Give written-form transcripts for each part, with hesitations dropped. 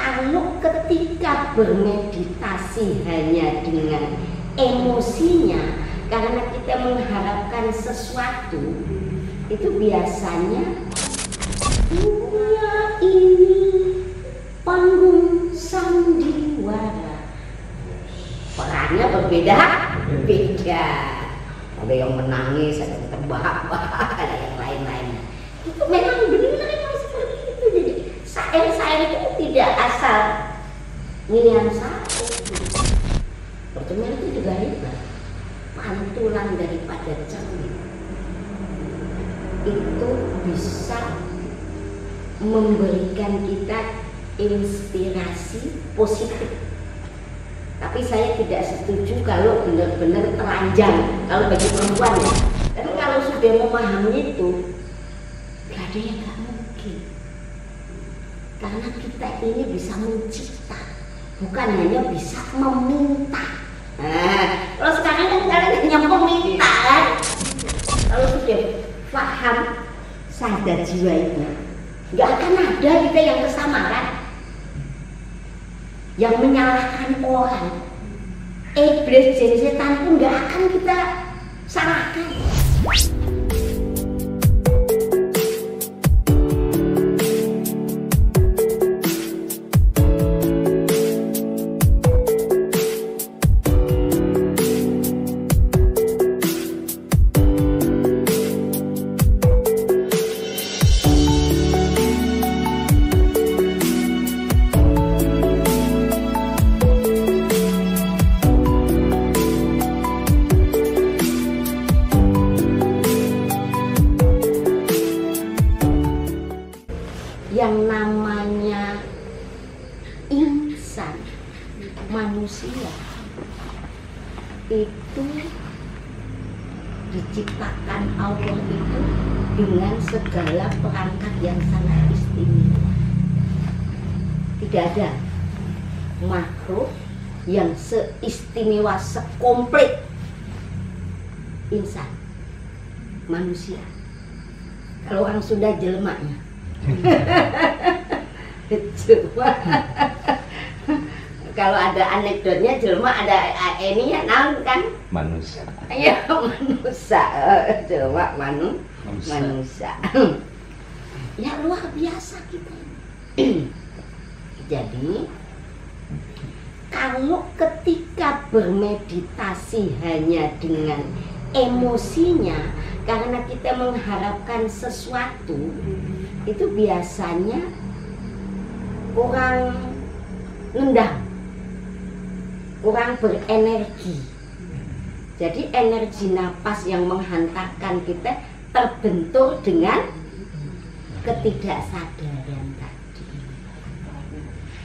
Kalau ketika bermeditasi hanya dengan emosinya, karena kita mengharapkan sesuatu, itu biasanya dunia ini panggung sandiwara. Perannya berbeda. Ada yang menangis, ada yang terbahak-bahak, ada yang lain-lainnya. Itu memang benar memang seperti itu. Jadi syair-syair itu tidak asal nyanyian satu. Pertemuan itu juga hebat. Pantulan daripada cermin itu bisa memberikan kita inspirasi positif. Tapi saya tidak setuju kalau benar-benar telanjang kalau bagi perempuan ya. Tapi kalau sudah memahami itu, gak ada yang gak mungkin. Karena kita ini bisa mencipta, bukan hanya bisa meminta. Nah, kalau sekarang kan kalian hanya meminta kan? Kalau sudah paham sadar jiwa itu, nggak akan ada kita yang kesamaran, yang menyalahkan orang. Iblis jadi setan pun nggak akan kita salahkan. Yang namanya insan, manusia itu diciptakan Allah itu dengan segala perangkat yang sangat istimewa. Tidak ada makhluk yang seistimewa, sekomplit insan, manusia. Kalau orang Sunda jelmanya. Jelma. Kalau ada anekdotnya jelma ada ininya naon kan? Manusia. Iya, manusia. Jelma manusia. Ya luar biasa kita. Jadi kalau ketika bermeditasi hanya dengan emosinya, karena kita mengharapkan sesuatu, itu biasanya kurang nendang, kurang berenergi. Jadi energi napas yang menghantarkan kita terbentur dengan ketidaksadaran tadi.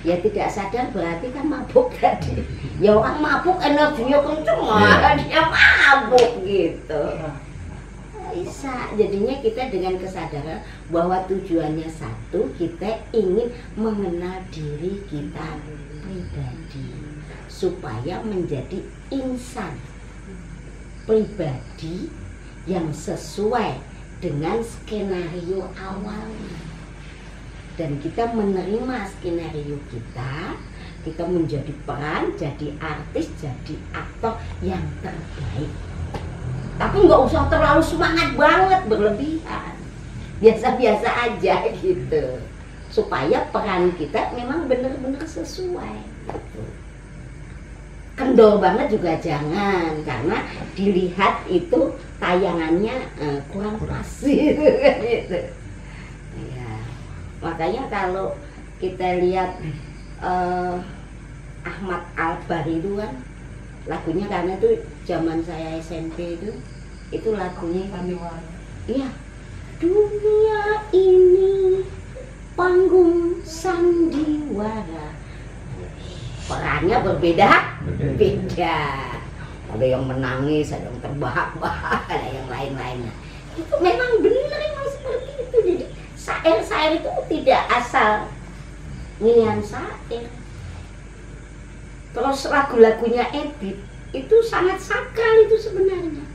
Ya tidak sadar berarti kan mabuk tadi. Ya orang mabuk energinya kenceng, dia mabuk gitu. Bisa, jadinya kita dengan kesadaran bahwa tujuannya satu, kita ingin mengenal diri kita pribadi supaya menjadi insan pribadi yang sesuai dengan skenario awalnya. Dan kita menerima skenario kita menjadi peran, jadi artis, jadi aktor yang terbaik. Tapi nggak usah terlalu semangat banget, berlebihan, biasa-biasa aja gitu, supaya peran kita memang benar-benar sesuai gitu. Kendor banget juga jangan, karena dilihat itu tayangannya kurang pas gitu. Ya, makanya kalau kita lihat Ahmad Albar itu kan lagunya, karena itu zaman saya SMP itu lagunya iya, dunia ini panggung sandiwara. Perannya berbeda. Ada yang menangis, ada yang terbahak-bahak, ada yang lain-lainnya. Itu memang benar memang seperti itu. Jadi syair-syair itu tidak asal nyanyian syair. Terus lagu-lagunya Edith itu sangat sakral itu sebenarnya.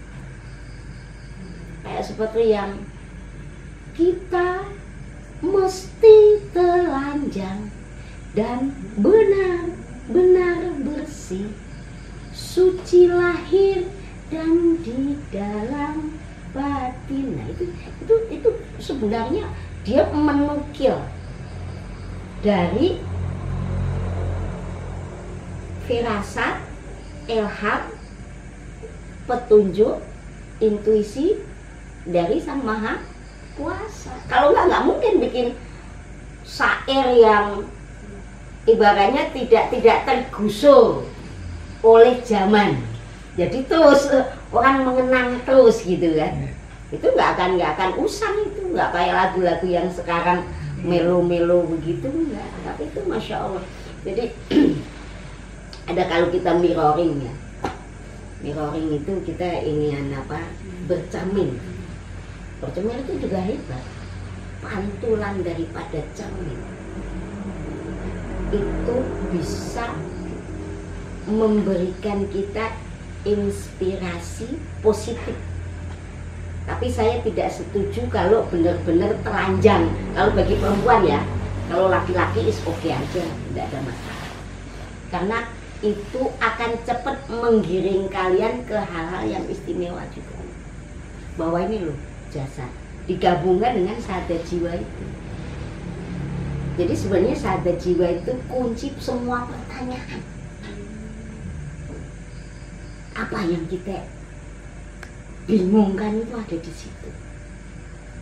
Kayak seperti yang kita mesti telanjang dan benar-benar bersih, suci lahir dan di dalam batin. Nah, itu sebenarnya dia menukil dari firasat, ilham, petunjuk, intuisi dari Sang Maha Kuasa. Kalau nggak mungkin bikin syair yang ibaratnya tidak tergusur oleh zaman. Jadi terus orang mengenang terus gitu kan. Itu nggak akan usang, itu nggak kayak lagu-lagu yang sekarang melo-melo begitu, enggak. Tapi itu Masya Allah. Jadi ada kalau kita mirroring ya, mirroring itu kita bercermin. Bercermin itu juga hebat, pantulan daripada cermin itu bisa memberikan kita inspirasi positif. Tapi saya tidak setuju kalau benar-benar telanjang. Kalau bagi perempuan ya, kalau laki-laki is oke aja, tidak ada masalah. Karena itu akan cepat menggiring kalian ke hal-hal yang istimewa juga. Bahwa ini loh jasa, digabungkan dengan sahadat jiwa itu. Jadi sebenarnya sahadat jiwa itu kunci semua pertanyaan. Apa yang kita bingungkan itu ada di situ.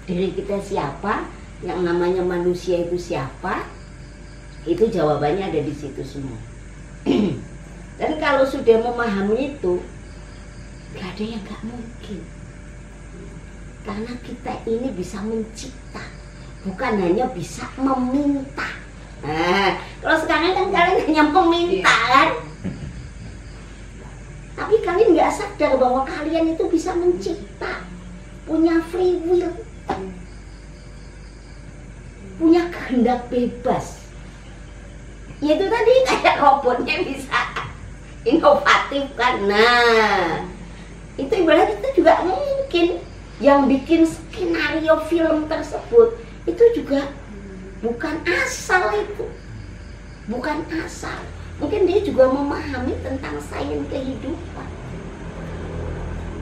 Diri kita siapa, yang namanya manusia itu siapa, itu jawabannya ada di situ semua. Dan kalau sudah memahami itu, gak ada yang gak mungkin. Karena kita ini bisa mencipta, bukan hanya bisa meminta. Nah, kalau sekarang kan kalian hanya meminta kan, tapi kalian nggak sadar bahwa kalian itu bisa mencipta, punya free will, punya kehendak bebas. Ya itu tadi kayak robotnya bisa inovatif kan. Nah, itu ibarat itu juga mungkin yang bikin skenario film tersebut itu juga bukan asal itu, bukan asal. Mungkin dia juga memahami tentang sains kehidupan.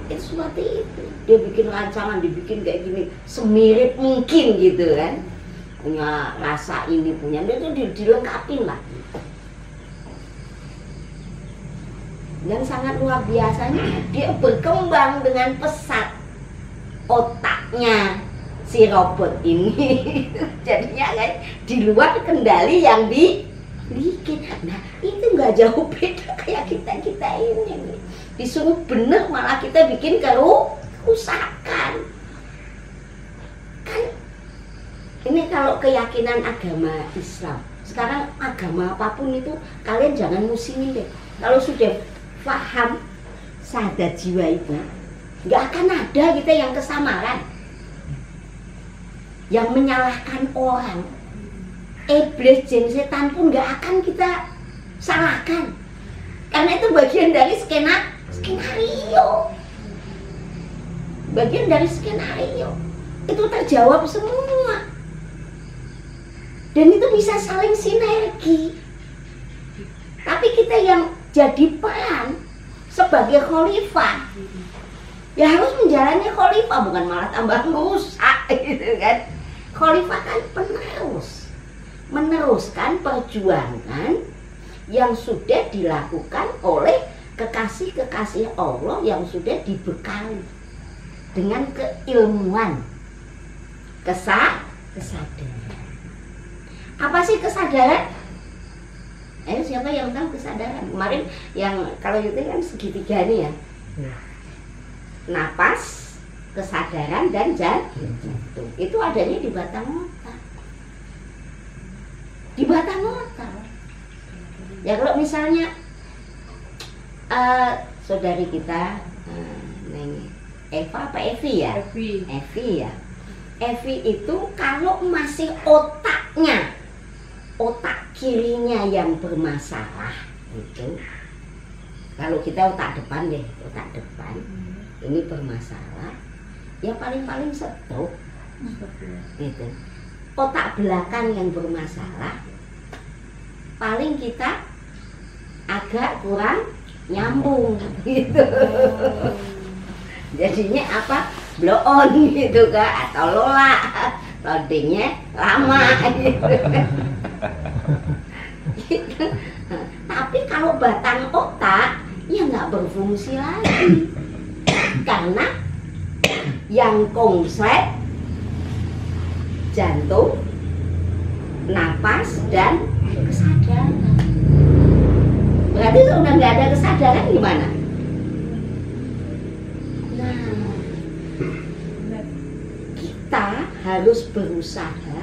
Itu seperti itu. Dia bikin rancangan, dibikin kayak gini, semirip mungkin gitu kan. Punya rasa ini, punya dia itu dilengkapin lah. Dan sangat luar biasanya dia berkembang dengan pesat otaknya si robot ini. Jadinya kan di luar kendali yang bikin. Nah itu nggak jauh beda kayak kita ini. Disuruh bener malah kita bikin kerusakan. Kan ini kalau keyakinan agama Islam. Sekarang agama apapun itu kalian jangan musingin deh. Kalau sudah paham sahadat jiwa itu, nggak akan ada kita yang kesamaran, yang menyalahkan orang. Iblis, jin, setan pun nggak akan kita salahkan, karena itu bagian dari skenario, bagian dari skenario itu terjawab semua, dan itu bisa saling sinergi. Tapi kita yang jadi peran sebagai khalifah ya harus menjalani khalifah, bukan malah tambah rusak gitu kan. Khalifah kan meneruskan perjuangan yang sudah dilakukan oleh kekasih-kekasih Allah yang sudah dibekali dengan keilmuan, kesadaran. Apa sih kesadaran? Siapa yang tahu kesadaran? Kemarin yang kalau itu kan segitiga nih ya. Napas, kesadaran, dan jantung. Itu adanya di batang otak. Di batang otak. Ya kalau misalnya saudari kita Eva apa Evi ya? Evi ya. Evi itu kalau masih otaknya, otak kirinya yang bermasalah itu, kalau kita otak depan deh, otak depan ini bermasalah, ya paling-paling stroke gitu. Otak belakang yang bermasalah paling kita agak kurang nyambung gitu. Jadinya apa? Blow on gitu kan, atau lola, loadingnya lama gitu. Gitu. Tapi kalau batang otak ya nggak berfungsi lagi, karena yang konslet jantung, napas, dan kesadaran. Berarti kalau udah nggak ada kesadaran gimana? Nah, kita harus berusaha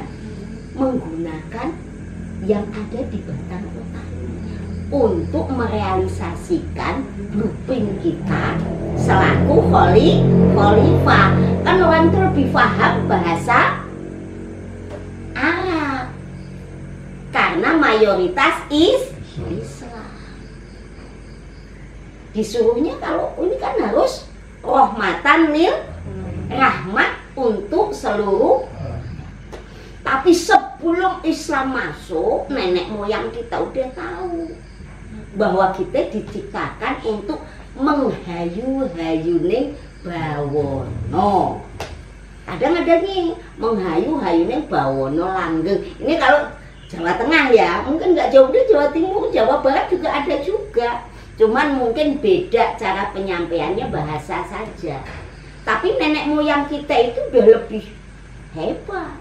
menggunakan yang ada di batang otak untuk merealisasikan blueprint kita selaku khalifah. Kan orang itu lebih paham bahasa Arab karena mayoritas Islam. Disuruhnya kalau ini kan harus rahmatan lil rahmat untuk seluruh. Tapi sebelum Islam masuk, nenek moyang kita udah tahu bahwa kita diciptakan untuk menghayu-hayuning bawono. Kadang ada nih menghayu-hayuning bawono langgeng. Ini kalau Jawa Tengah ya, mungkin nggak jauh dari Jawa Timur, Jawa Barat juga ada juga. Cuman mungkin beda cara penyampaiannya, bahasa saja. Tapi nenek moyang kita itu udah lebih hebat.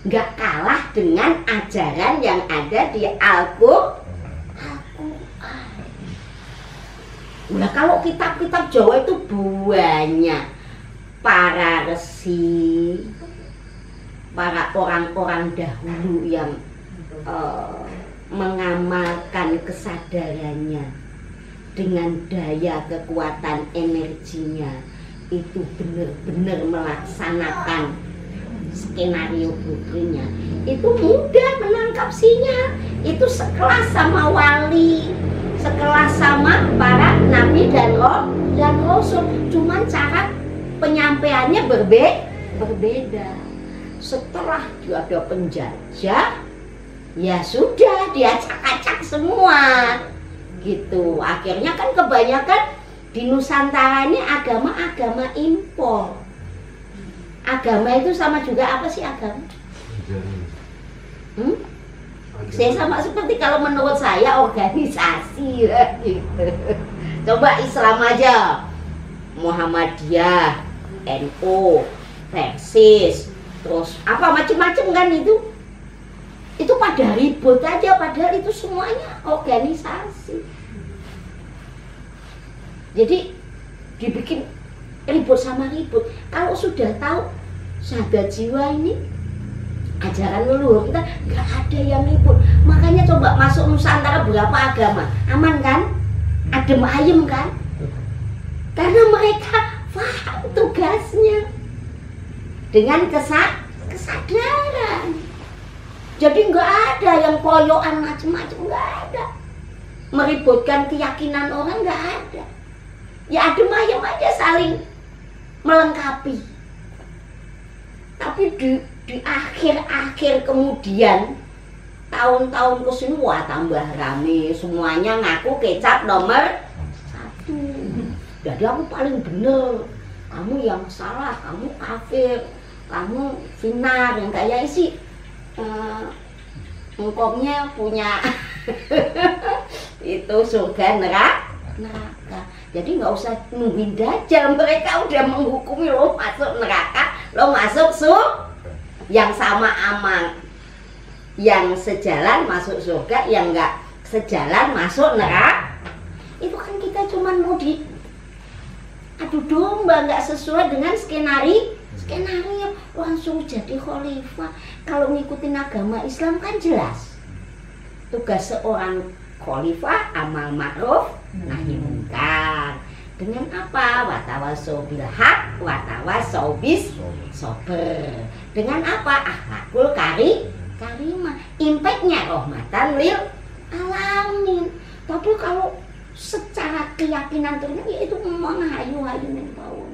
Nggak kalah dengan ajaran yang ada di Al-Quran. Nah, kalau kitab-kitab Jawa itu banyak para resi, para orang-orang dahulu yang mengamalkan kesadarannya dengan daya kekuatan energinya, itu benar-benar melaksanakan skenario blueprintnya. Itu mudah menangkap sinyal. Itu sekelas sama wali, sekelas sama para nabi dan rasul. Cuman cara penyampaiannya berbeda. Setelah dia ada penjajah, ya sudah diacak-acak semua gitu. Akhirnya kan kebanyakan di Nusantara ini agama-agama impor. Agama itu sama juga apa sih agama? Saya sama seperti kalau menurut saya organisasi ya, gitu. Coba Islam aja, Muhammadiyah, NU, Persis, terus apa macam-macam kan itu pada ribut aja, padahal itu semuanya organisasi. Jadi dibikin ribut sama ribut. Kalau sudah tahu sahabat jiwa ini ajaran leluhur kita, nggak ada yang ribut. Makanya coba masuk Nusantara berapa agama, aman kan? Adem ayem kan? Karena mereka paham tugasnya dengan kesadaran. Jadi nggak ada yang koyokan macam-macam, nggak ada. Meributkan keyakinan orang nggak ada. Ya adem ayem aja, saling melengkapi. Tapi di akhir-akhir kemudian tahun-tahun kesini, wah tambah rame, semuanya ngaku kecap nomor 1. Jadi aku paling bener, kamu yang salah, kamu kafir, kamu finar, yang kayak sih engkongnya punya itu surga neraka. Jadi nggak usah nungguin dajjal, mereka udah menghukumi lo masuk neraka, lo masuk yang sama amal, yang sejalan masuk surga, yang nggak sejalan masuk neraka. Itu kan kita cuman mau adu domba, nggak sesuai dengan skenario langsung jadi khalifah. Kalau ngikutin agama Islam kan jelas tugas seorang khalifah amal ma'ruf nahi munkar. Dengan apa? Watawasau bil haq, watawasau bis sober. Dengan apa? Akhlakul karimah. Impactnya rahmatan lil alamin. Tapi kalau secara keyakinan ternyata yaitu menghayu-hayu yang bawah.